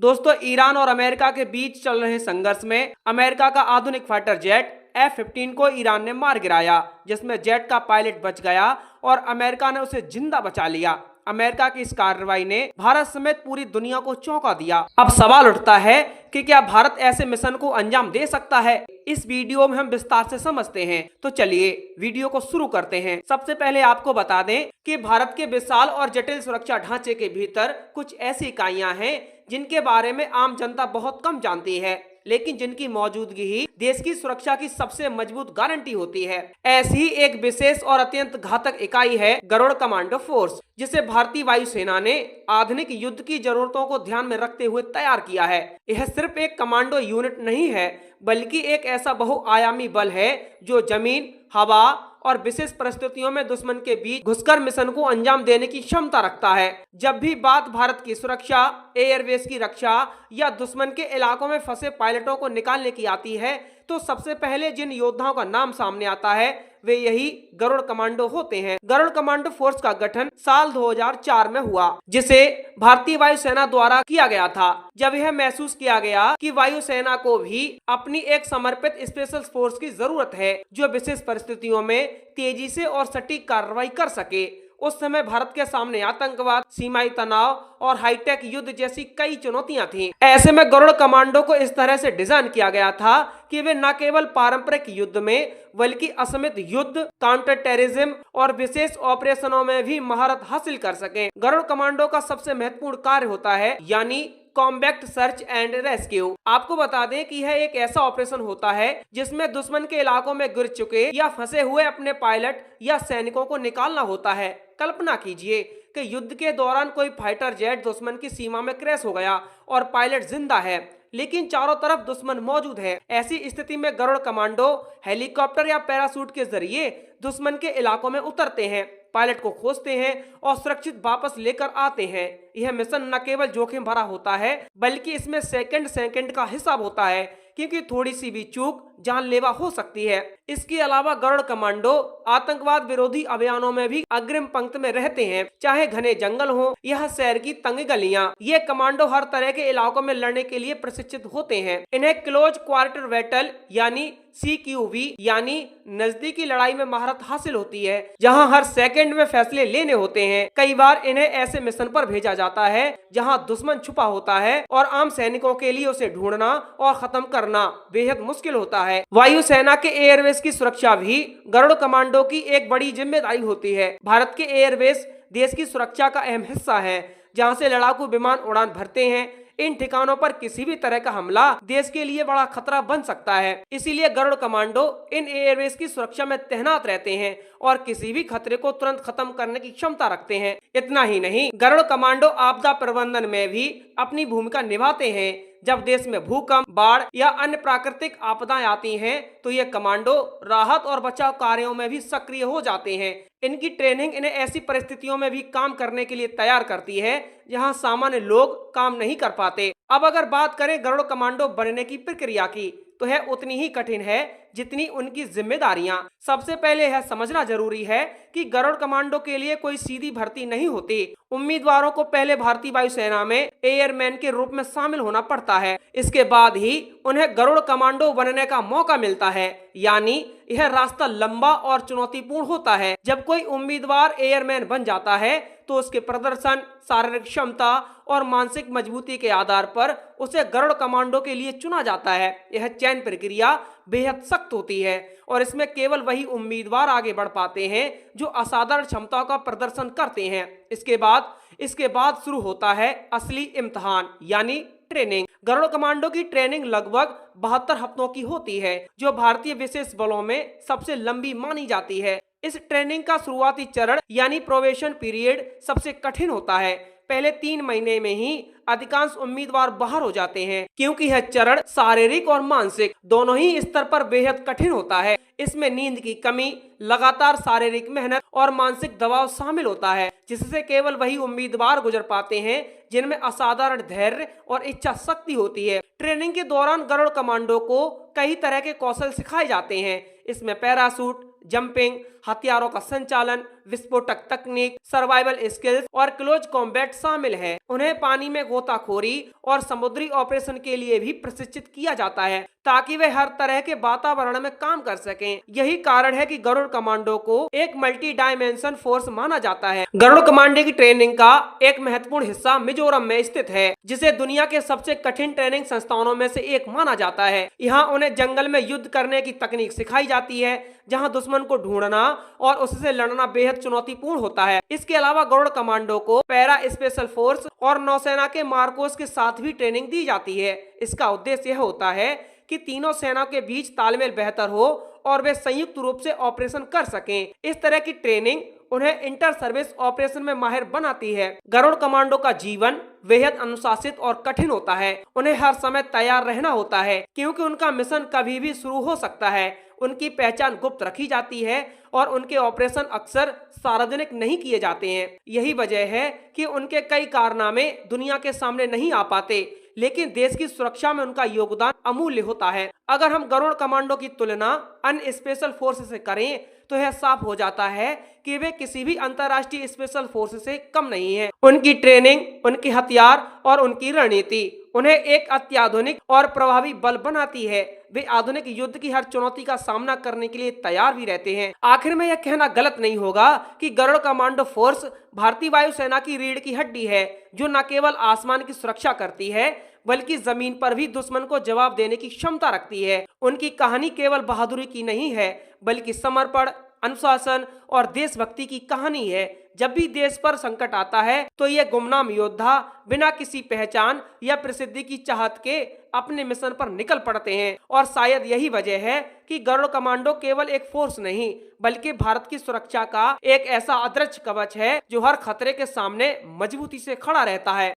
दोस्तों, ईरान और अमेरिका के बीच चल रहे संघर्ष में अमेरिका का आधुनिक फाइटर जेट F-15 को ईरान ने मार गिराया, जिसमें जेट का पायलट बच गया और अमेरिका ने उसे जिंदा बचा लिया। अमेरिका की इस कार्रवाई ने भारत समेत पूरी दुनिया को चौंका दिया। अब सवाल उठता है कि क्या भारत ऐसे मिशन को अंजाम दे सकता है? इस वीडियो में हम विस्तार से समझते हैं। तो चलिए वीडियो को शुरू करते हैं। सबसे पहले आपको बता दें कि भारत के विशाल और जटिल सुरक्षा ढांचे के भीतर कुछ ऐसी इकाइयां हैं जिनके बारे में आम जनता बहुत कम जानती है, लेकिन जिनकी मौजूदगी ही देश की सुरक्षा की सबसे मजबूत गारंटी होती है। ऐसी ही एक विशेष और अत्यंत घातक इकाई है गरुड़ कमांडो फोर्स, जिसे भारतीय वायुसेना ने आधुनिक युद्ध की जरूरतों को ध्यान में रखते हुए तैयार किया है। यह सिर्फ एक कमांडो यूनिट नहीं है, बल्कि एक ऐसा बहुआयामी बल है जो जमीन, हवा और विशेष परिस्थितियों में दुश्मन के बीच घुसकर मिशन को अंजाम देने की क्षमता रखता है। जब भी बात भारत की सुरक्षा, एयरबेस की रक्षा या दुश्मन के इलाकों में फंसे पायलटों को निकालने की आती है, तो सबसे पहले जिन योद्धाओं का नाम सामने आता है वे यही गरुड़ कमांडो होते हैं। गरुड़ कमांडो फोर्स का गठन साल 2004 में हुआ, जिसे भारतीय वायुसेना द्वारा किया गया था, जब यह महसूस किया गया कि वायुसेना को भी अपनी एक समर्पित स्पेशल फोर्स की जरूरत है जो विशेष परिस्थितियों में तेजी से और सटीक कार्रवाई कर सके। उस समय भारत के सामने आतंकवाद, सीमाई तनाव और हाईटेक युद्ध जैसी कई चुनौतियां थीं। ऐसे में गरुड़ कमांडो को इस तरह से डिजाइन किया गया था कि वे न केवल पारंपरिक युद्ध में बल्कि असीमित युद्ध, काउंटर टेररिज्म और विशेष ऑपरेशनों में भी महारत हासिल कर सकें। गरुड़ कमांडो का सबसे महत्वपूर्ण कार्य होता है यानी कॉम्बैक्ट सर्च एंड रेस्क्यू। आपको बता दें कि यह एक ऐसा ऑपरेशन होता है जिसमें दुश्मन के इलाकों में गिर चुके या फंसे हुए अपने पायलट या सैनिकों को निकालना होता है। कल्पना कीजिए कि युद्ध के दौरान कोई फाइटर जेट दुश्मन की सीमा में क्रैश हो गया और पायलट जिंदा है, लेकिन चारों तरफ दुश्मन मौजूद है। ऐसी स्थिति में गरुड़ कमांडो हेलीकॉप्टर या पैराशूट के जरिए दुश्मन के इलाकों में उतरते हैं, पायलट को खोजते हैं और सुरक्षित वापस लेकर आते हैं। यह मिशन न केवल जोखिम भरा होता है, बल्कि इसमें सेकंड सेकंड का हिसाब होता है, क्योंकि थोड़ी सी भी चूक जानलेवा हो सकती है। इसके अलावा गरुड़ कमांडो आतंकवाद विरोधी अभियानों में भी अग्रिम पंक्ति में रहते हैं, चाहे घने जंगल हो या शहर की तंग गलियां। ये कमांडो हर तरह के इलाकों में लड़ने के लिए प्रशिक्षित होते हैं। इन्हें क्लोज क्वार्टर बैटल यानी CQB यानी नजदीकी लड़ाई में महारत हासिल होती है, जहां हर सेकंड में फैसले लेने होते हैं। कई बार इन्हें ऐसे मिशन पर भेजा जाता है जहां दुश्मन छुपा होता है और आम सैनिकों के लिए उसे ढूंढना और खत्म करना बेहद मुश्किल होता है। वायुसेना के एयरबेस की सुरक्षा भी गरुड़ कमांडो की एक बड़ी जिम्मेदारी होती है। भारत के एयरबेस देश की सुरक्षा का अहम हिस्सा है, जहां से लड़ाकू विमान उड़ान भरते हैं। इन ठिकानों पर किसी भी तरह का हमला देश के लिए बड़ा खतरा बन सकता है। इसीलिए गरुड़ कमांडो इन एयरबेस की सुरक्षा में तैनात रहते हैं और किसी भी खतरे को तुरंत खत्म करने की क्षमता रखते हैं। इतना ही नहीं, गरुड़ कमांडो आपदा प्रबंधन में भी अपनी भूमिका निभाते हैं। जब देश में भूकंप, बाढ़ या अन्य प्राकृतिक आपदाएं आती हैं, तो ये कमांडो राहत और बचाव कार्यों में भी सक्रिय हो जाते हैं। इनकी ट्रेनिंग इन्हें ऐसी परिस्थितियों में भी काम करने के लिए तैयार करती है जहां सामान्य लोग काम नहीं कर पाते। अब अगर बात करें गरुड़ कमांडो बनने की प्रक्रिया की, तो यह उतनी ही कठिन है जितनी उनकी जिम्मेदारियां। सबसे पहले यह समझना जरूरी है कि गरुड़ कमांडो के लिए कोई सीधी भर्ती नहीं होती। उम्मीदवारों को पहले भारतीय वायुसेना में एयरमैन के रूप में शामिल होना पड़ता है। इसके बाद ही उन्हें गरुड़ कमांडो बनने का मौका मिलता है, यानी यह रास्ता लंबा और चुनौतीपूर्ण होता है। जब कोई उम्मीदवार एयरमैन बन जाता है तो उसके प्रदर्शन, शारीरिक क्षमता और मानसिक मजबूती के आधार पर उसे गरुड़ कमांडो के लिए चुना जाता है। यह चयन प्रक्रिया बेहद सख्त होती है और इसमें केवल वही उम्मीदवार आगे बढ़ पाते हैं जो असाधारण क्षमताओं का प्रदर्शन करते हैं। इसके बाद शुरू होता है असली इम्तिहान यानी ट्रेनिंग। गरुड़ कमांडो की ट्रेनिंग लगभग 72 हफ्तों की होती है, जो भारतीय विशेष बलों में सबसे लंबी मानी जाती है। इस ट्रेनिंग का शुरुआती चरण यानी प्रोबेशन पीरियड सबसे कठिन होता है। पहले 3 महीने में ही अधिकांश उम्मीदवार बाहर हो जाते हैं, क्योंकि यह चरण शारीरिक और मानसिक दोनों ही स्तर पर बेहद कठिन होता है। इसमें नींद की कमी, लगातार शारीरिक मेहनत और मानसिक दबाव शामिल होता है, जिससे केवल वही उम्मीदवार गुजर पाते हैं जिनमें असाधारण धैर्य और इच्छा शक्ति होती है। ट्रेनिंग के दौरान गरुड़ कमांडो को कई तरह के कौशल सिखाए जाते हैं। इसमें पैराशूट, जंपिंग, हथियारों का संचालन, विस्फोटक तकनीक, सर्वाइवल स्किल्स और क्लोज कॉम्बैट शामिल है। उन्हें पानी में गोताखोरी और समुद्री ऑपरेशन के लिए भी प्रशिक्षित किया जाता है ताकि वे हर तरह के वातावरण में काम कर सकें। यही कारण है कि गरुड़ कमांडो को एक मल्टी डायमेंशन फोर्स माना जाता है। गरुड़ कमांडो की ट्रेनिंग का एक महत्वपूर्ण हिस्सा मिजोरम में स्थित है, जिसे दुनिया के सबसे कठिन ट्रेनिंग संस्थानों में से एक माना जाता है। यहाँ उन्हें जंगल में युद्ध करने की तकनीक सिखाई जाती है, जहां दुश्मन को ढूंढना और उससे लड़ना बेहद चुनौतीपूर्ण होता है। इसके अलावा गरुड़ कमांडो को पैरा स्पेशल फोर्स और नौसेना के मार्कोस के साथ भी ट्रेनिंग दी जाती है। इसका उद्देश्य यह होता है कि तीनों सेनाओं के बीच तालमेल बेहतर हो और वे संयुक्त रूप से ऑपरेशन कर सकें। इस तरह की ट्रेनिंग उन्हें इंटर सर्विस ऑपरेशन में माहिर बनाती है। गरुड़ कमांडो का जीवन बेहद अनुशासित और कठिन होता है। उन्हें हर समय तैयार रहना होता है क्योंकि उनका मिशन कभी भी शुरू हो सकता है। उनकी पहचान गुप्त रखी जाती है और उनके ऑपरेशन अक्सर सार्वजनिक नहीं किए जाते हैं। यही वजह है कि उनके कई कारनामे दुनिया के सामने नहीं आ पाते, लेकिन देश की सुरक्षा में उनका योगदान अमूल्य होता है। अगर हम गरुड़ कमांडो की तुलना अन्य स्पेशल फोर्स से करें तो यह साफ हो जाता है कि वे किसी भी अंतर्राष्ट्रीय स्पेशल फोर्स से कम नहीं है। उनकी ट्रेनिंग, उनके हथियार और उनकी रणनीति उन्हें एक अत्याधुनिक और प्रभावी बल बनाती है। वे आधुनिक युद्ध की हर चुनौती का सामना करने के लिए तैयार भी रहते हैं। आखिर में यह कहना गलत नहीं होगा कि गरुड़ कमांडो फोर्स भारतीय वायुसेना की रीढ़ की हड्डी है, जो न केवल आसमान की सुरक्षा करती है बल्कि जमीन पर भी दुश्मन को जवाब देने की क्षमता रखती है। उनकी कहानी केवल बहादुरी की नहीं है, बल्कि समर्पण, अनुशासन और देशभक्ति की कहानी है। जब भी देश पर संकट आता है तो ये गुमनाम योद्धा बिना किसी पहचान या प्रसिद्धि की चाहत के अपने मिशन पर निकल पड़ते हैं। और शायद यही वजह है कि गरुड़ कमांडो केवल एक फोर्स नहीं, बल्कि भारत की सुरक्षा का एक ऐसा अदृश्य कवच है जो हर खतरे के सामने मजबूती से खड़ा रहता है।